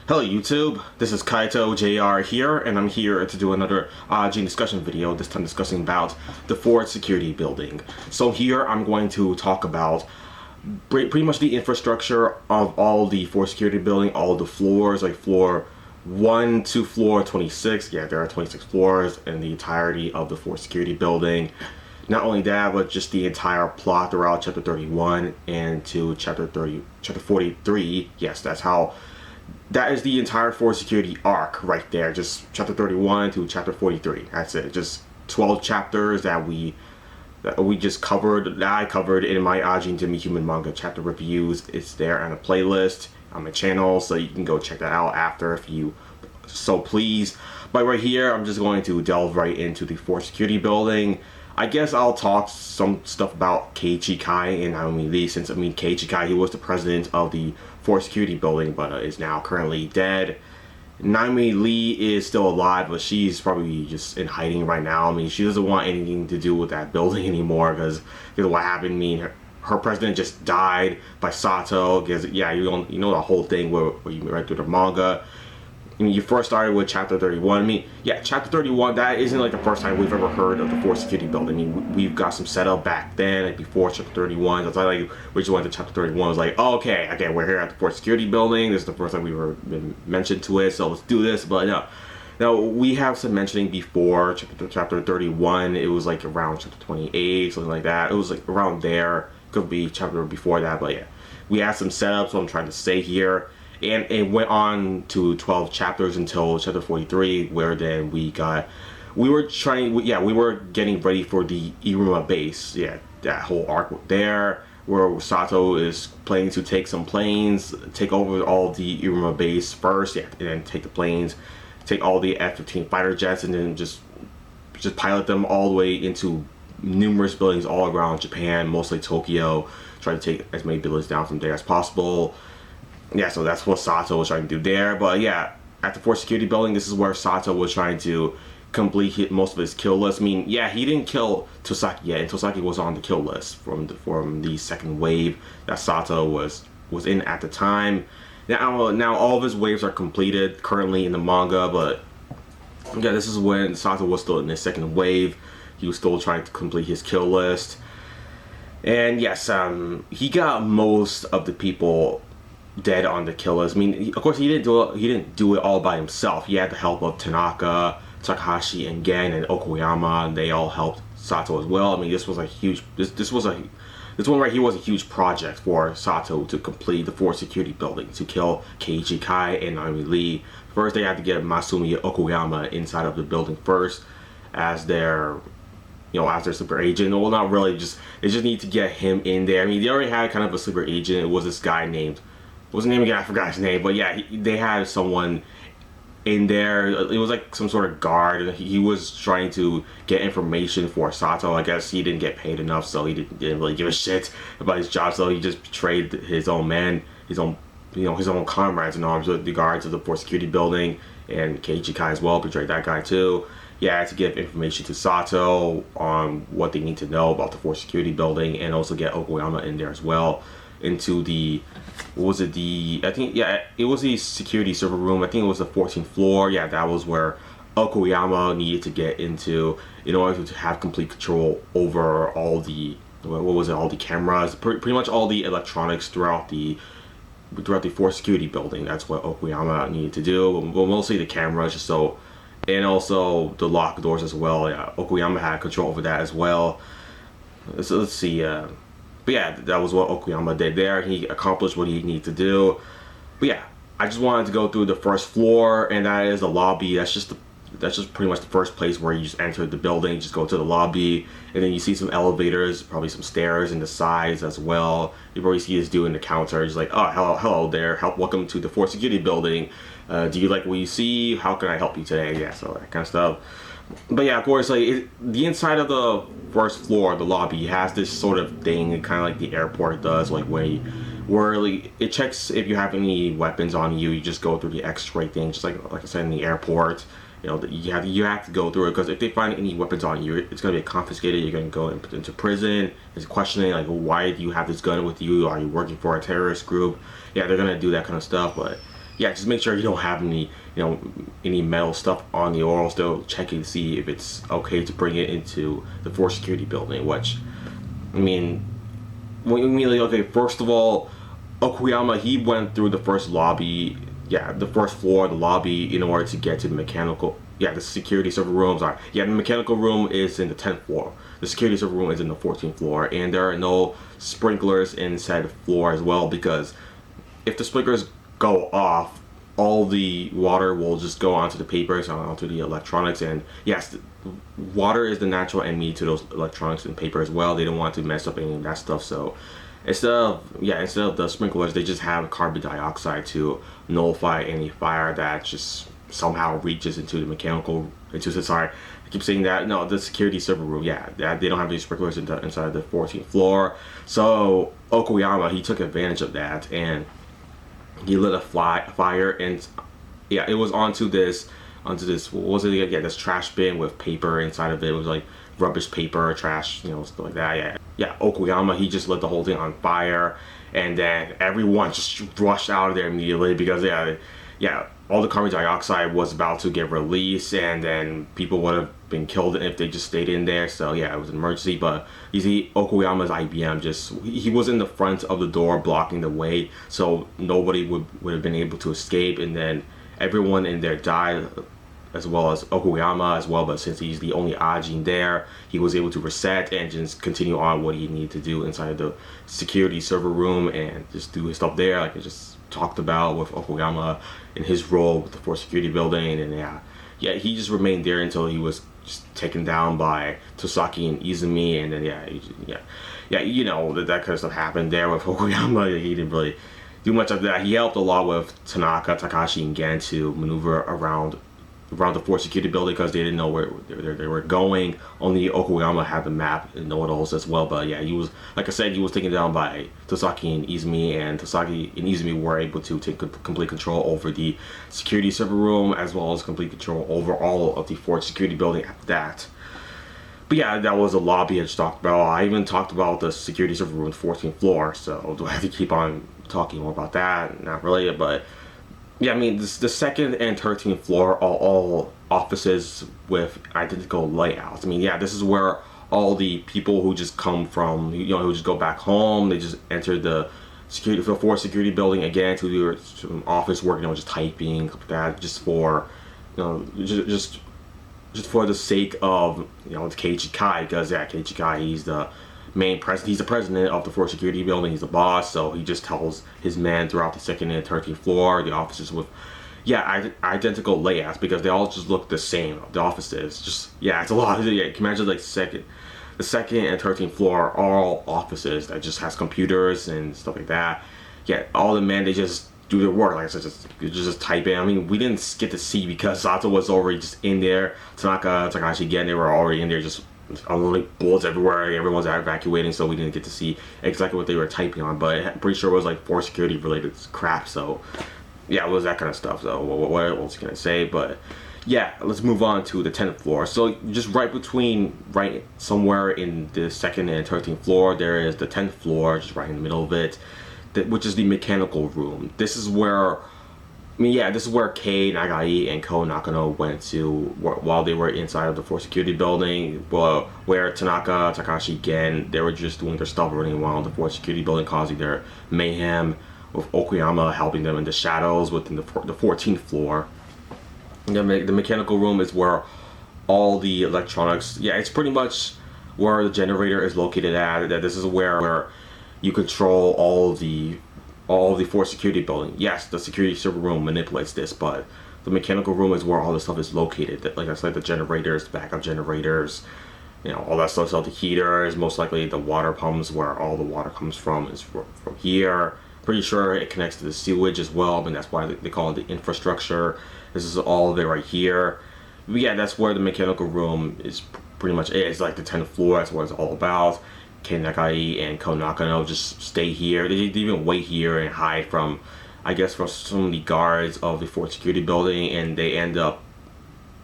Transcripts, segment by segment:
Hello YouTube, this is Kaito JR here, and I'm here to do another Ajin discussion video, this time discussing about the Ford security building. So here I'm going to talk about pretty much the infrastructure of all the Ford security building, all the floors, like floor 1 to floor 26. Yeah, there are 26 floors in the entirety of the Ford security building. Not only that, but just the entire plot throughout chapter 31 and to chapter 43. Yes, that is the entire Ford security arc right there. Just chapter 31 to chapter 43. That's it. Just 12 chapters that we just covered, that I covered in my Ajin Demi-Human manga chapter reviews. It's there on a playlist on my channel, so you can go check that out after if you so please. But right here, I'm just going to delve right into the Ford security building. I guess I'll talk some stuff about Keiichi Kai and Naomi Lee, since Keiichi Kai, he was the president of the Ford security building, but is now currently dead. Naomi Lee is still alive, but she's probably just in hiding right now. She doesn't want anything to do with that building anymore because what happened. Her president just died by Sato. Because yeah, you know the whole thing where you read through the manga. You first started with chapter 31. Yeah, chapter 31, that isn't like the first time we've ever heard of the Ford security building. We've got some setup back then, like before chapter 31. That's why we just went to chapter 31. It was like, oh, okay, we're here at the Ford security building. This is the first time we were been mentioned to it, so let's do this. But no. Now, we have some mentioning before chapter 31. It was like around chapter 28, something like that. It was like around there. Could be chapter before that, but yeah. We had some setup, so I'm trying to say here. And it went on to 12 chapters until chapter 43, where then we were getting ready for the Iruma base. Yeah, that whole arc there, where Sato is planning to take some planes, take over all the Iruma base first, yeah, and then take the planes, take all the F-15 fighter jets, and then just pilot them all the way into numerous buildings all around Japan, mostly Tokyo, try to take as many buildings down from there as possible. Yeah, so that's what Sato was trying to do there. But yeah, at the Ford security building, this is where Sato was trying to complete most of his kill list. Yeah, he didn't kill Tosaki yet, and Tosaki was on the kill list from the second wave that Sato was in at the time. Now all of his waves are completed currently in the manga, but yeah, this is when Sato was still in his second wave. He was still trying to complete his kill list. And yes, he got most of the people dead on the kill list. Of course, he didn't do it all by himself. He had the help of Tanaka, Takahashi, and Gen, and Okoyama, and they all helped Sato as well. This was a huge. This one right here was a huge project for Sato to complete the Ford security building, to kill Keiichi Kai and Naomi Lee. First, they had to get Masumi Okoyama inside of the building first, as their super agent. Well, not really. They just need to get him in there. They already had kind of a sleeper agent. It was this guy named. What's his name again? I forgot his name. But yeah, they had someone in there. It was like some sort of guard. He was trying to get information for Sato. I guess he didn't get paid enough, so he didn't really give a shit about his job. So he just betrayed his own men, his own comrades in arms, with the guards of the Ford security building, and Keiichi Kai as well betrayed that guy too. Yeah, to give information to Sato on what they need to know about the Ford security building, and also get Okoyama in there as well into the, it was the security server room. I think it was the 14th floor. Yeah, that was where Okoyama needed to get into in order to have complete control over all the, all the cameras, pretty much all the electronics throughout the Ford security building. That's what Okoyama needed to do. Well, mostly the cameras, and also the locked doors as well. Yeah, Okoyama had control over that as well. So let's see. But yeah, that was what Okoyama did there. He accomplished what he needed to do. But yeah, I just wanted to go through the first floor, and that is the lobby. That's just pretty much the first place where you just enter the building. You just go to the lobby, and then you see some elevators, probably some stairs in the sides as well. You probably see this dude in the counter. He's like, oh, hello there. Welcome to the Ford security building. Do you like what you see? How can I help you today? Yeah, so that kind of stuff. But yeah, of course, the inside of the first floor, the lobby, has this sort of thing, kind of like the airport does, where it checks if you have any weapons on you. You just go through the X-ray thing, just like I said in the airport. You have to go through it, because if they find any weapons on you, it's gonna be confiscated. You're gonna go into prison. It's questioning why do you have this gun with you? Are you working for a terrorist group? Yeah, they're gonna do that kind of stuff, but yeah, just make sure you don't have any metal stuff on you, or else they'll check it to see if it's okay to bring it into the fourth security building. Which, I mean, okay, first of all, Okuyama, he went through the first lobby, the first floor of the lobby in order to get to the mechanical, the security server room. Sorry, the mechanical room is in the 10th floor. The security server room is in the 14th floor, and there are no sprinklers inside the floor as well, because if the sprinklers go off, all the water will just go onto the papers, onto the electronics, and yes, water is the natural enemy to those electronics and paper as well. They don't want to mess up any of that stuff, so instead of the sprinklers, they just have carbon dioxide to nullify any fire that just somehow reaches into the sorry, I keep saying that, no, the security server room, they don't have these sprinklers inside the 14th floor. So Okuyama, he took advantage of that, and he lit a fire, and it was onto this, what was it again? This trash bin with paper inside of it. It was like rubbish paper, trash, stuff like that. Okuyama, he just lit the whole thing on fire, and then everyone just rushed out of there immediately, because all the carbon dioxide was about to get released, and then people would have been killed if they just stayed in there. So it was an emergency. But you see, Okuyama's IBM he was in the front of the door blocking the way, so nobody would have been able to escape, and then everyone in there died, as well as Okuyama as well. But since he's the only Ajin there, he was able to reset and just continue on what he needed to do inside the security server room, and just do his stuff there, like I just talked about with Okuyama in his role with the fourth security building. And he just remained there until he was just taken down by Tosaki and Izumi, and then that kind of stuff happened there with Okuyama. He didn't really do much of that. He helped a lot with Tanaka, Takashi, and Gen to maneuver around the fourth security building, because they didn't know where they were going. Only Okuyama had the map and know-it-alls as well. But he was, like I said, he was taken down by Tosaki and Izumi, and Tosaki and Izumi were able to take complete control over the security server room, as well as complete control over all of the fourth security building after that. But that was a lobby I just talked about. I even talked about the security server room, 14th floor, so do I have to keep on talking more about that? Not really, but I mean, the second and 13th floor are all offices with identical layouts. I mean, this is where all the people who just come from, who just go back home, they just enter the fourth security building again to do some office work, just typing, that, just for, just for the sake of, Keiichi Kai, because Keiichi Kai, he's the he's the president of the fourth security building, he's the boss, so he just tells his men throughout the second and 13th floor, the offices with identical layouts, because they all just look the same. The offices just it's a lot. You can imagine like the second and 13th floor are all offices that just has computers and stuff like that. All the men, they just do their work, like I said, just type in. I mean, we didn't get to see because Sato was already just in there. Tanaka, Takashi, again, they were already in there, just unloading bullets everywhere. Everyone's evacuating, so we didn't get to see exactly what they were typing on. But I'm pretty sure it was like for security related crap. So it was that kind of stuff. So what else can I say? But let's move on to the 10th floor. So just right somewhere in the second and 13th floor, there is the 10th floor, just right in the middle of it, which is the mechanical room. This is where this is where Kei, Nagai, and Ko Nakano went to while they were inside of the fourth security building. Well, where Tanaka, Takashi, Gen, they were just doing their stuff, running around the fourth security building, causing their mayhem, with Okuyama helping them in the shadows within the 14th floor. The mechanical room is where all the electronics, it's pretty much where the generator is located at. This is where you control all the fourth security building. Yes, the security server room manipulates this, but the mechanical room is where all the stuff is located. Like I said, the generators, the backup generators, all that stuff. So the heaters, most likely the water pumps, where all the water comes from, is from here. Pretty sure it connects to the sewage as well, and that's why they call it the infrastructure. This is all of it right here. But that's where the mechanical room is pretty much it. It's like the 10th floor. That's what it's all about. Kei Nagai and Ko Nakano just stay here. They even wait here and hide from some of the guards of the fourth security building, and they end up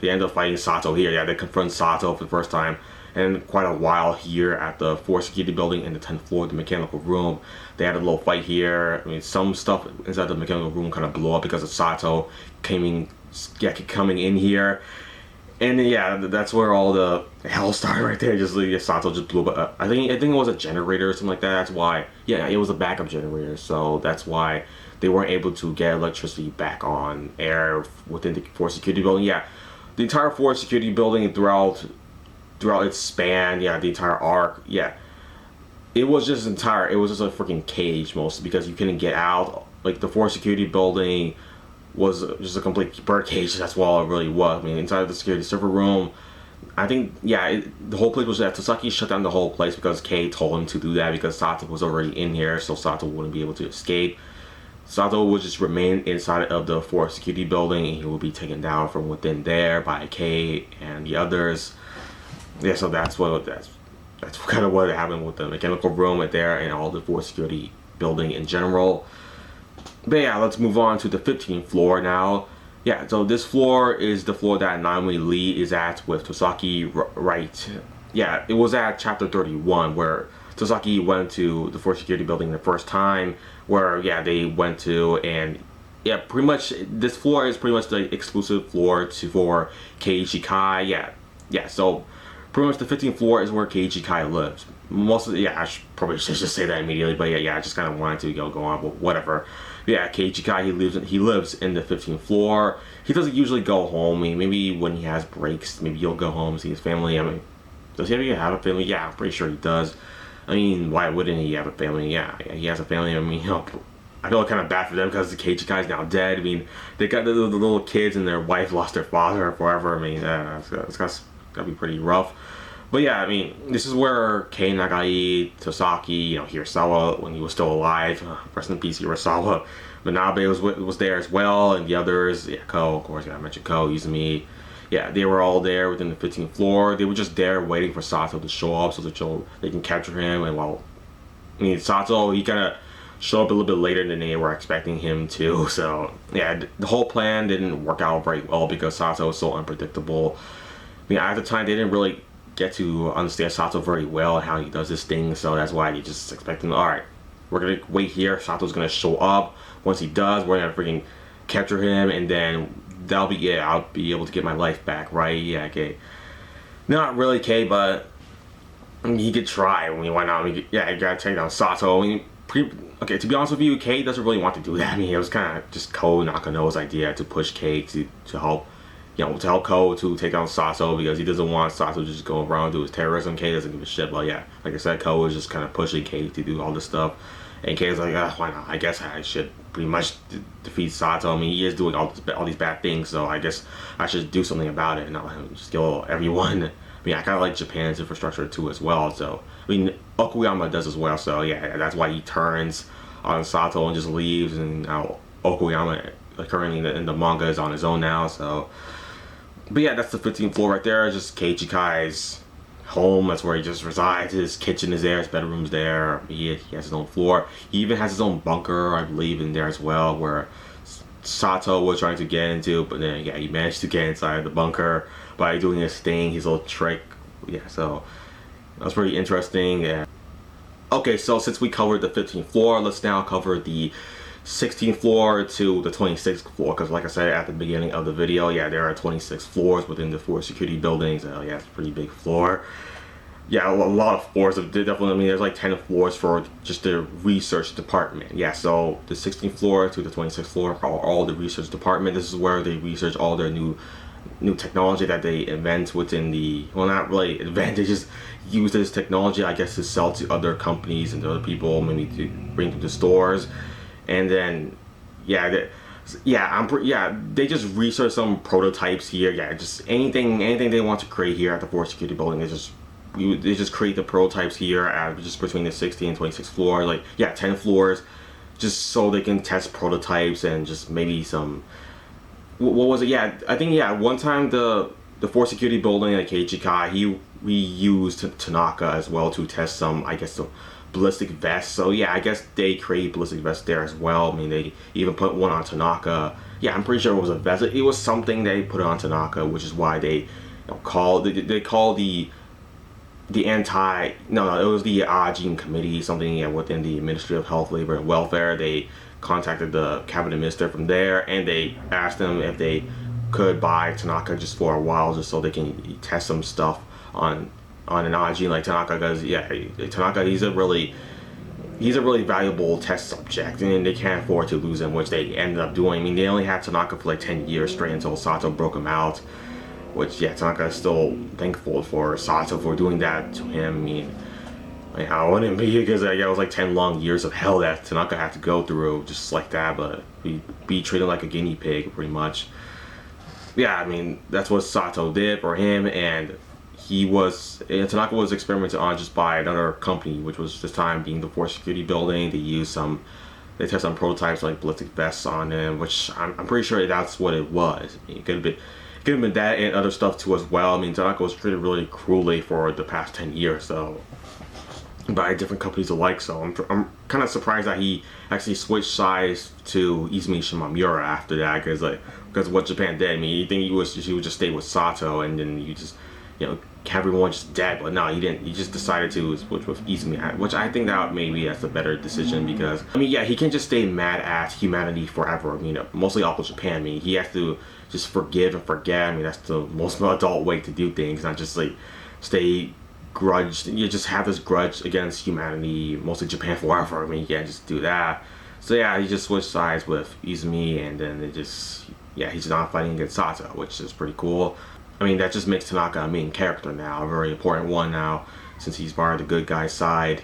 fighting Sato here. They confront Sato for the first time, and quite a while here at the 4th security building in the 10th floor, the mechanical room. They had a little fight here. I mean, some stuff inside the mechanical room kind of blew up because of Sato coming in here. And yeah, that's where all the hell started right there. Just like Sato just blew up. I think it was a generator or something like that. That's why. Yeah, it was a backup generator. So that's why they weren't able to get electricity back on air within the 4th security building. Yeah, the entire 4th security building throughout its span. Yeah, the entire arc. Yeah, it was just a freaking cage mostly because you couldn't get out. Like the 4th security building was just a complete bird cage. That's what all it really was. I mean, inside the security server room, I think, yeah, the whole place was that Tosaki shut down the whole place because Kei told him to do that because Sato was already in here, so Sato wouldn't be able to escape. Sato would just remain inside of the 4th security building, and he will be taken down from within there by Kei and the others. Yeah, so that's kind of what happened with the mechanical room right there and all the 4th security building in general. But yeah, let's move on to the 15th floor now. Yeah, so this floor is the floor that Naomi Lee is at with Tosaki, right? Yeah, it was at chapter 31 where Tosaki went to the 4th security building the first time, where, yeah, they went to, and yeah, pretty much this floor is pretty much the exclusive floor for Keiichi Kai. Yeah, so pretty much the 15th floor is where Keiichi Kai lives. Most of the, yeah, probably should just say that immediately, but yeah, I just kind of wanted to go on, but whatever. Yeah, Keiichi Kai, he lives in the 15th floor. He doesn't usually go home. I mean, maybe when he has breaks, maybe he'll go home and see his family. I mean, does he ever have a family? Yeah, I'm pretty sure he does. I mean, why wouldn't he have a family? Yeah, he has a family. I mean, I feel kind of bad for them because the Keiichi Kai's now dead. I mean, they got the little kids and their wife lost their father forever. I mean, it's gotta be pretty rough. But yeah, I mean, this is where Kei Nagai, Tosaki, Hirasawa, when he was still alive, rest in peace, Hirasawa, Manabe was there as well, and the others, yeah, Ko, of course, I mentioned Ko, Izumi, yeah, they were all there within the 15th floor. They were just there waiting for Sato to show up so that they can capture him. And Sato, he kind of showed up a little bit later than they were expecting him to. So yeah, the whole plan didn't work out very well because Sato was so unpredictable. I mean, at the time, they didn't really get to understand Sato very well and how he does this thing, so that's why they just expecting, alright, we're gonna wait here, Sato's gonna show up. Once he does, we're gonna freaking capture him, and then I'll be able to get my life back, right? Yeah, okay. Not really, Kei, but he could try. I mean, why not? I mean, yeah, you gotta take down Sato. I mean, okay, to be honest with you, Kei doesn't really want to do that. I mean, it was kind of just Ko Nakano's idea to push Kei to help. To help Ko to take on Sato because he doesn't want Sato to just go around and do his terrorism. Kei doesn't give a shit. But yeah, like I said, Ko is just kind of pushing Kei to do all this stuff. And Kei's like, why not? I guess I should pretty much defeat Sato. I mean, he is doing all these bad things, so I guess I should do something about it and not let him just kill everyone. I mean, I kind of like Japan's infrastructure too as well. So, I mean, Okuyama does as well. So yeah, that's why he turns on Sato and just leaves. And now Okuyama, currently in the manga, is on his own now. So. But yeah, that's the 15th floor right there. It's just Keiichi Kai's home. That's where he just resides. His kitchen is there. His bedroom's there. He has his own floor. He even has his own bunker, I believe, in there as well, where Sato was trying to get into. But then, yeah, he managed to get inside the bunker by doing his thing, his little trick. Yeah, so that was pretty interesting. Yeah. Okay, so since we covered the 15th floor, let's now cover the 16th floor to the 26th floor, because like I said at the beginning of the video, yeah, there are 26 floors within the 4 security buildings. Yeah, it's a pretty big floor. Yeah, a lot of floors. Definitely, I mean, there's like 10 floors for just the research department. Yeah, so the 16th floor to the 26th floor are all the research department. This is where they research all their new technology that they invent within the, well, not really invent, they just use this technology, I guess, to sell to other companies and to other people, maybe to bring to the stores. And then, they just research some prototypes here. Yeah, just anything they want to create here at the 4th security building. They just create the prototypes here at just between the 16th and 26th floor. Like, yeah, 10 floors, just so they can test prototypes and just maybe some. What was it? Yeah, I think one time the 4th security building at Keiichi Kai, we used Tanaka as well to test some, I guess, the ballistic vests. So yeah, I guess they create ballistic vests there as well. I mean, they even put one on Tanaka. Yeah, I'm pretty sure it was a vest. It was something they put on Tanaka, which is why they call the it was the Ajin committee, something, yeah, within the Ministry of Health, Labor and Welfare. They contacted the cabinet minister from there, and they asked them if they could buy Tanaka just for a while, just so they can test some stuff on an Ajin like Tanaka, because yeah, Tanaka, he's a really valuable test subject, and they can't afford to lose him, which they ended up doing. I mean, they only had Tanaka for like 10 years straight until Sato broke him out, which, yeah, Tanaka is still thankful for Sato for doing that to him. I mean, I wouldn't be, because it was like 10 long years of hell that Tanaka had to go through just like that, but he'd be treated like a guinea pig pretty much. Yeah, I mean, that's what Sato did for him, and Tanaka was experimented on just by another company, which was this time being the Force Security Building. They tested some prototypes like ballistic vests on him, which I'm pretty sure that's what it was. I mean, it could have been that and other stuff too as well. I mean, Tanaka was treated really cruelly for the past 10 years, so by different companies alike. So I'm kind of surprised that he actually switched sides to Izumi Shimamura after that, because of what Japan did. I mean, you think he would just stay with Sato, and then you just, everyone just dead, but no, he didn't. He just decided to switch with Izumi, which I think that maybe that's a better decision, because I mean, yeah, he can't just stay mad at humanity forever. I mean, mostly all of Japan. I mean, he has to just forgive and forget. I mean, that's the most adult way to do things, not just like stay grudged. You just have this grudge against humanity, mostly Japan forever. I mean, you can't just do that. So yeah, he just switched sides with Izumi, and then he's not fighting against Sato, which is pretty cool. I mean, that just makes Tanaka a main character now, a very important one now, since he's part of the good guys' side,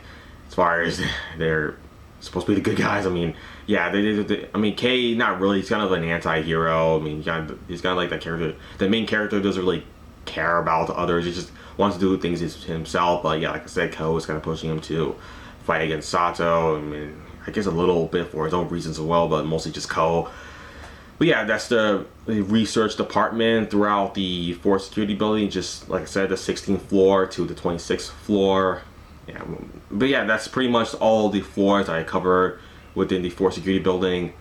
as far as they're supposed to be the good guys. I mean, yeah, I mean, Kei, not really. He's kind of an anti-hero. I mean, he's kind of like that character. The main character doesn't really care about others. He just wants to do things himself. But yeah, like I said, Ko is kind of pushing him to fight against Sato. I mean, I guess a little bit for his own reasons as well, but mostly just Ko. But yeah, that's the research department throughout the Force Security Building. Just like I said, the 16th floor to the 26th floor. Yeah, but yeah, that's pretty much all the floors I cover within the Force Security Building.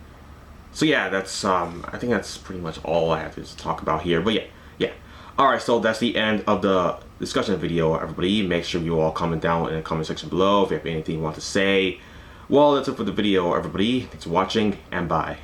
So yeah, that's I think that's pretty much all I have to talk about here. But yeah. All right, so that's the end of the discussion video, everybody. Make sure you all comment down in the comment section below if you have anything you want to say. Well, that's it for the video, everybody. Thanks for watching, and bye.